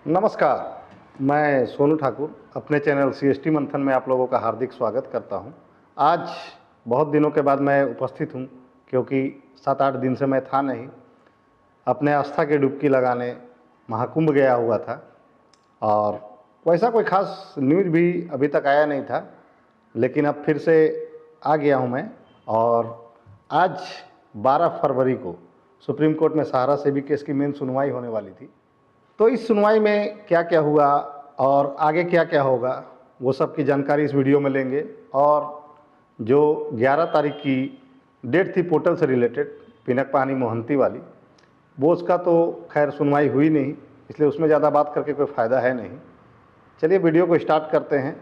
नमस्कार, मैं सोनू ठाकुर अपने चैनल CST मंथन में आप लोगों का हार्दिक स्वागत करता हूं। आज बहुत दिनों के बाद मैं उपस्थित हूं क्योंकि 7-8 दिन से मैं था नहीं। अपने आस्था की डुबकी लगाने महाकुंभ गया हुआ था और वैसा कोई ख़ास न्यूज़ भी अभी तक आया नहीं था, लेकिन अब फिर से आ गया हूं मैं। और आज 12 फरवरी को सुप्रीम कोर्ट में सहारा सेबी केस की मेन सुनवाई होने वाली थी। तो इस सुनवाई में क्या क्या हुआ और आगे क्या क्या होगा, वो सब की जानकारी इस वीडियो में लेंगे। और जो 11 तारीख की डेट थी पोर्टल से रिलेटेड, पिनक पानी मोहंती वाली, वो उसका तो खैर सुनवाई हुई नहीं, इसलिए उसमें ज़्यादा बात करके कोई फ़ायदा है नहीं। चलिए वीडियो को स्टार्ट करते हैं।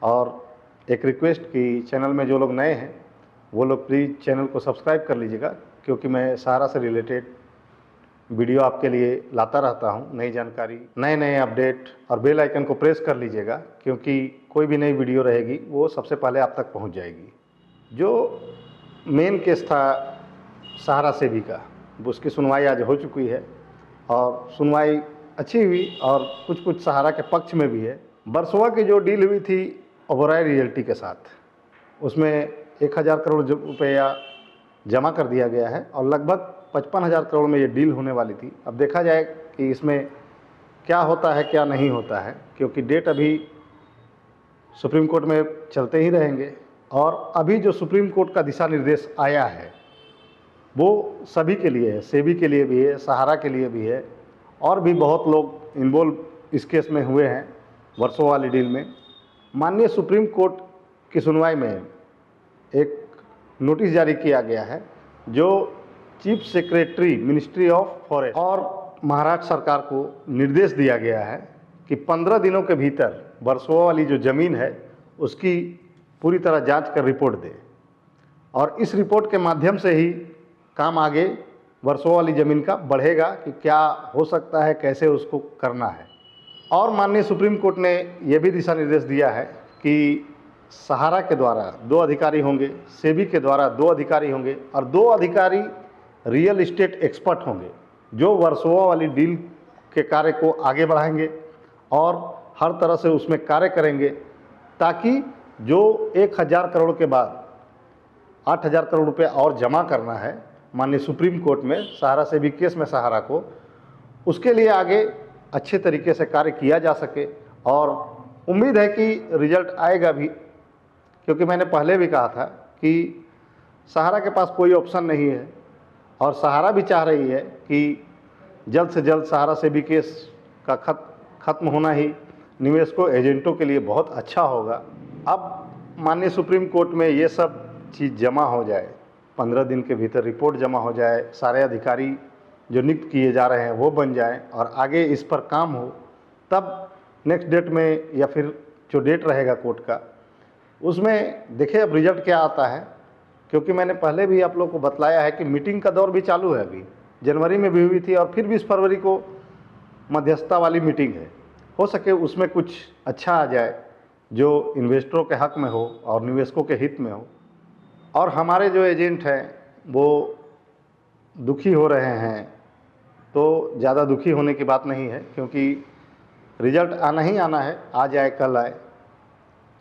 और एक रिक्वेस्ट कि चैनल में जो लोग नए हैं वो लोग प्लीज़ चैनल को सब्सक्राइब कर लीजिएगा, क्योंकि मैं सहारा से रिलेटेड वीडियो आपके लिए लाता रहता हूं, नई जानकारी, नए नए अपडेट। और बेल आइकन को प्रेस कर लीजिएगा, क्योंकि कोई भी नई वीडियो रहेगी वो सबसे पहले आप तक पहुंच जाएगी। जो मेन केस था सहारा सेबी का, उसकी सुनवाई आज हो चुकी है और सुनवाई अच्छी हुई और कुछ कुछ सहारा के पक्ष में भी है। वर्सोवा की जो डील हुई थी ओबेरॉय रियल्टी के साथ, उसमें 1000 करोड़ रुपया जमा कर दिया गया है और लगभग 55,000 करोड़ में ये डील होने वाली थी। अब देखा जाए कि इसमें क्या होता है क्या नहीं होता है, क्योंकि डेट अभी सुप्रीम कोर्ट में चलते ही रहेंगे। और अभी जो सुप्रीम कोर्ट का दिशा निर्देश आया है वो सभी के लिए है, सेबी के लिए भी है, सहारा के लिए भी है, और भी बहुत लोग इन्वॉल्व इस केस में हुए हैं वर्सोवा वाली डील में। माननीय सुप्रीम कोर्ट की सुनवाई में एक नोटिस जारी किया गया है, जो chief secretary ministry of forest और महाराष्ट्र सरकार को निर्देश दिया गया है कि 15 दिनों के भीतर वर्सोवा वाली जो ज़मीन है उसकी पूरी तरह जांच कर रिपोर्ट दे। और इस रिपोर्ट के माध्यम से ही काम आगे वर्सोवा वाली ज़मीन का बढ़ेगा कि क्या हो सकता है, कैसे उसको करना है। और माननीय सुप्रीम कोर्ट ने यह भी दिशा निर्देश दिया है कि सहारा के द्वारा 2 अधिकारी होंगे, सेबी के द्वारा 2 अधिकारी होंगे और 2 अधिकारी रियल इस्टेट एक्सपर्ट होंगे, जो वर्सोवा वाली डील के कार्य को आगे बढ़ाएंगे और हर तरह से उसमें कार्य करेंगे, ताकि जो 1000 करोड़ के बाद 8000 करोड़ रुपये और जमा करना है माननीय सुप्रीम कोर्ट में सहारा सेबी केस में सहारा को, उसके लिए आगे अच्छे तरीके से कार्य किया जा सके। और उम्मीद है कि रिजल्ट आएगा भी, क्योंकि मैंने पहले भी कहा था कि सहारा के पास कोई ऑप्शन नहीं है और सहारा भी चाह रही है कि जल्द से जल्द सहारा सेबी केस का खत्म होना ही निवेशकों एजेंटों के लिए बहुत अच्छा होगा। अब माननीय सुप्रीम कोर्ट में ये सब चीज़ जमा हो जाए, 15 दिन के भीतर रिपोर्ट जमा हो जाए, सारे अधिकारी जो नियुक्त किए जा रहे हैं वो बन जाएं और आगे इस पर काम हो, तब नेक्स्ट डेट में या फिर जो डेट रहेगा कोर्ट का, उसमें देखें अब रिजल्ट क्या आता है। क्योंकि मैंने पहले भी आप लोगों को बतलाया है कि मीटिंग का दौर भी चालू है, अभी जनवरी में भी हुई थी और फिर 20 फरवरी को मध्यस्थता वाली मीटिंग है। हो सके उसमें कुछ अच्छा आ जाए जो इन्वेस्टरों के हक में हो और निवेशकों के हित में हो। और हमारे जो एजेंट हैं वो दुखी हो रहे हैं, तो ज़्यादा दुखी होने की बात नहीं है, क्योंकि रिजल्ट आना ही आना है, आ जाए कल आए,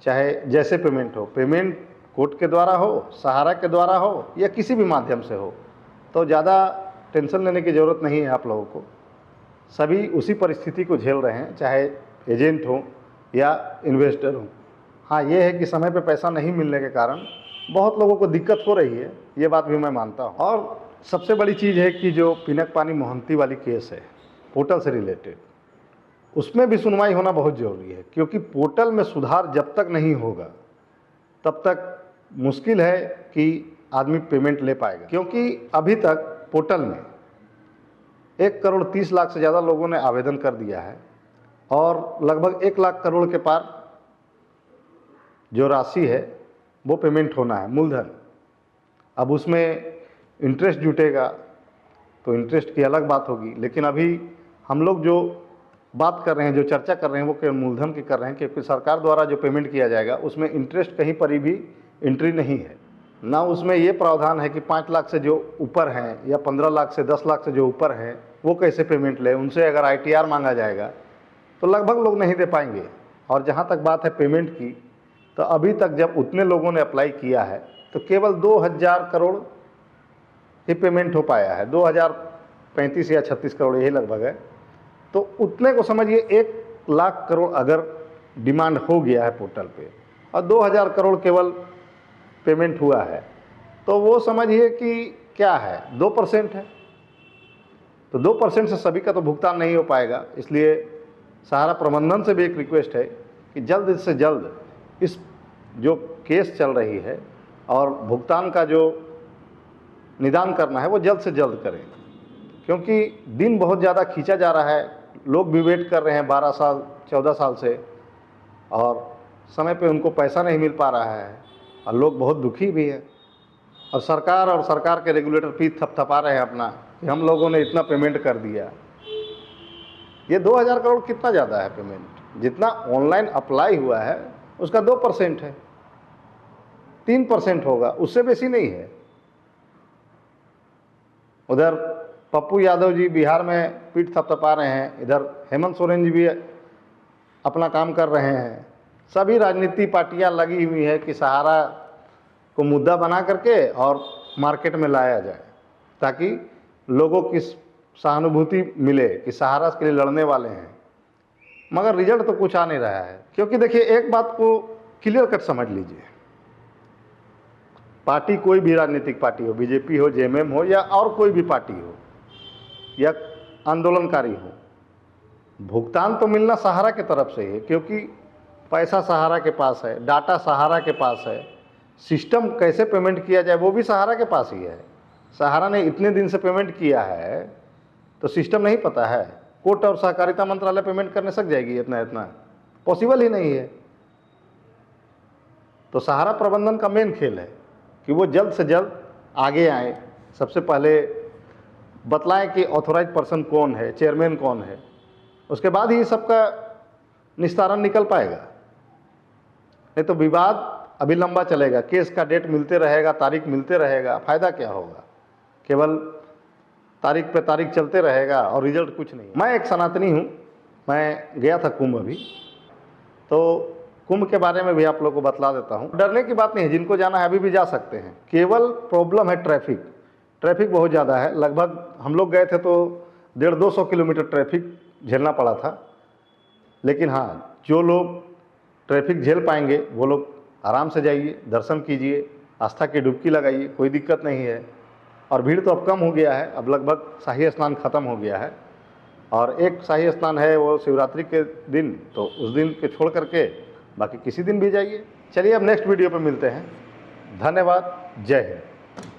चाहे जैसे पेमेंट हो, पेमेंट कोर्ट के द्वारा हो, सहारा के द्वारा हो या किसी भी माध्यम से हो, तो ज़्यादा टेंशन लेने की ज़रूरत नहीं है आप लोगों को। सभी उसी परिस्थिति को झेल रहे हैं, चाहे एजेंट हो या इन्वेस्टर हो। हाँ, ये है कि समय पे पैसा नहीं मिलने के कारण बहुत लोगों को दिक्कत हो रही है, ये बात भी मैं मानता हूँ। और सबसे बड़ी चीज़ है कि जो पिनक पानी मोहंती वाली केस है पोर्टल से रिलेटेड, उसमें भी सुनवाई होना बहुत ज़रूरी है, क्योंकि पोर्टल में सुधार जब तक नहीं होगा तब तक मुश्किल है कि आदमी पेमेंट ले पाएगा। क्योंकि अभी तक पोर्टल में 1 करोड़ 30 लाख से ज़्यादा लोगों ने आवेदन कर दिया है और लगभग 1 लाख करोड़ के पार जो राशि है वो पेमेंट होना है, मूलधन। अब उसमें इंटरेस्ट जुटेगा तो इंटरेस्ट की अलग बात होगी, लेकिन अभी हम लोग जो बात कर रहे हैं, जो चर्चा कर रहे हैं, वो केवल मूलधन की कर रहे हैं, क्योंकि सरकार द्वारा जो पेमेंट किया जाएगा उसमें इंटरेस्ट कहीं पर भी एंट्री नहीं है। ना उसमें ये प्रावधान है कि 5 लाख से जो ऊपर हैं या 15 लाख से 10 लाख से जो ऊपर हैं वो कैसे पेमेंट लें, उनसे अगर ITR मांगा जाएगा तो लगभग लोग नहीं दे पाएंगे। और जहाँ तक बात है पेमेंट की, तो अभी तक जब उतने लोगों ने अप्लाई किया है तो केवल 2000 करोड़ ही पेमेंट हो पाया है। 2035 या 36 करोड़ यही लगभग है। तो उतने को समझिए 1 लाख करोड़ अगर डिमांड हो गया है पोर्टल पे और 2000 करोड़ केवल पेमेंट हुआ है, तो वो समझिए कि क्या है, 2% है। तो 2% से सभी का तो भुगतान नहीं हो पाएगा। इसलिए सहारा प्रबंधन से भी एक रिक्वेस्ट है कि जल्द से जल्द इस जो केस चल रही है और भुगतान का जो निदान करना है वो जल्द से जल्द करें, क्योंकि दिन बहुत ज़्यादा खींचा जा रहा है। लोग भी वेट कर रहे हैं 12 साल 14 साल से, और समय पे उनको पैसा नहीं मिल पा रहा है और लोग बहुत दुखी भी है। और सरकार के रेगुलेटर पीठ थपथपा रहे हैं अपना कि हम लोगों ने इतना पेमेंट कर दिया। ये 2000 करोड़ कितना ज़्यादा है पेमेंट? जितना ऑनलाइन अप्लाई हुआ है उसका 2% है, 3% होगा, उससे बेसी नहीं है। उधर पप्पू यादव जी बिहार में पीठ थपथपा रहे हैं, इधर हेमंत सोरेन जी भी अपना काम कर रहे हैं। सभी राजनीति पार्टियां लगी हुई है कि सहारा को मुद्दा बना करके और मार्केट में लाया जाए, ताकि लोगों की सहानुभूति मिले कि सहारा के लिए लड़ने वाले हैं। मगर रिजल्ट तो कुछ आ नहीं रहा है। क्योंकि देखिए, एक बात को क्लियर कट समझ लीजिए, पार्टी कोई भी राजनीतिक पार्टी हो, बीजेपी हो, जेएमएम हो या और कोई भी पार्टी हो या आंदोलनकारी हो, भुगतान तो मिलना सहारा की तरफ से है, क्योंकि पैसा सहारा के पास है, डाटा सहारा के पास है, सिस्टम कैसे पेमेंट किया जाए वो भी सहारा के पास ही है। सहारा ने इतने दिन से पेमेंट किया है तो सिस्टम नहीं पता है? कोर्ट और सहकारिता मंत्रालय पेमेंट करने सक जाएगी इतना? पॉसिबल ही नहीं है। तो सहारा प्रबंधन का मेन खेल है कि वो जल्द से जल्द आगे आए, सबसे पहले बतलाएं कि ऑथोराइज पर्सन कौन है, चेयरमैन कौन है, उसके बाद ही सबका निस्तारण निकल पाएगा। नहीं तो विवाद अभी लंबा चलेगा, केस का डेट मिलते रहेगा, तारीख मिलते रहेगा, फायदा क्या होगा? केवल तारीख पे तारीख चलते रहेगा और रिजल्ट कुछ नहीं। मैं एक सनातनी हूँ, मैं गया था कुंभ अभी, तो कुंभ के बारे में भी आप लोगों को बतला देता हूँ। डरने की बात नहीं है, जिनको जाना है अभी भी जा सकते हैं। केवल प्रॉब्लम है ट्रैफिक बहुत ज़्यादा है। लगभग हम लोग गए थे तो 150-200 किलोमीटर ट्रैफिक झेलना पड़ा था। लेकिन हाँ, जो लोग ट्रैफिक झेल पाएंगे वो लोग आराम से जाइए, दर्शन कीजिए, आस्था की डुबकी लगाइए, कोई दिक्कत नहीं है। और भीड़ तो अब कम हो गया है, अब लगभग शाही स्नान खत्म हो गया है और एक शाही स्नान है वो शिवरात्रि के दिन, तो उस दिन के छोड़ करके बाकी किसी दिन भी जाइए। चलिए अब नेक्स्ट वीडियो पे मिलते हैं। धन्यवाद, जय हिंद।